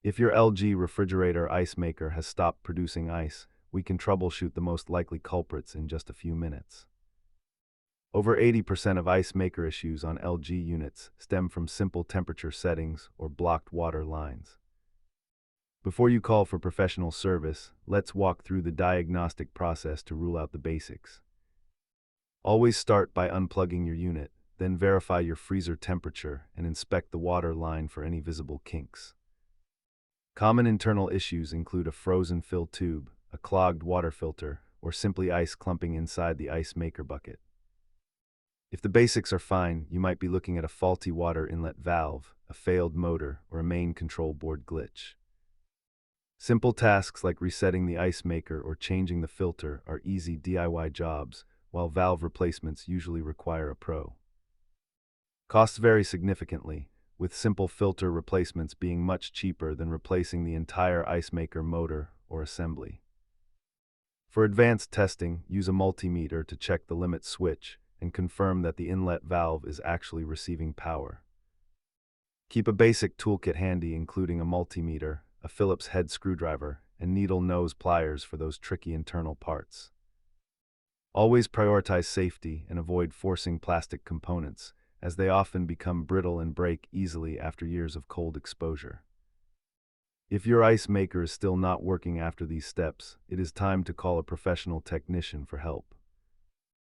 If your LG refrigerator ice maker has stopped producing ice, we can troubleshoot the most likely culprits in just a few minutes. Over 80% of ice maker issues on LG units stem from simple temperature settings or blocked water lines. Before you call for professional service, let's walk through the diagnostic process to rule out the basics. Always start by unplugging your unit, then verify your freezer temperature and inspect the water line for any visible kinks. Common internal issues include a frozen fill tube, a clogged water filter, or simply ice clumping inside the ice maker bucket. If the basics are fine, you might be looking at a faulty water inlet valve, a failed motor, or a main control board glitch. Simple tasks like resetting the ice maker or changing the filter are easy DIY jobs, while valve replacements usually require a pro. Costs vary significantly, with simple filter replacements being much cheaper than replacing the entire ice maker motor or assembly. For advanced testing, use a multimeter to check the limit switch and confirm that the inlet valve is actually receiving power. Keep a basic toolkit handy, including a multimeter, a Phillips head screwdriver, and needle nose pliers for those tricky internal parts. Always prioritize safety and avoid forcing plastic components, as they often become brittle and break easily after years of cold exposure. If your ice maker is still not working after these steps, it is time to call a professional technician for help.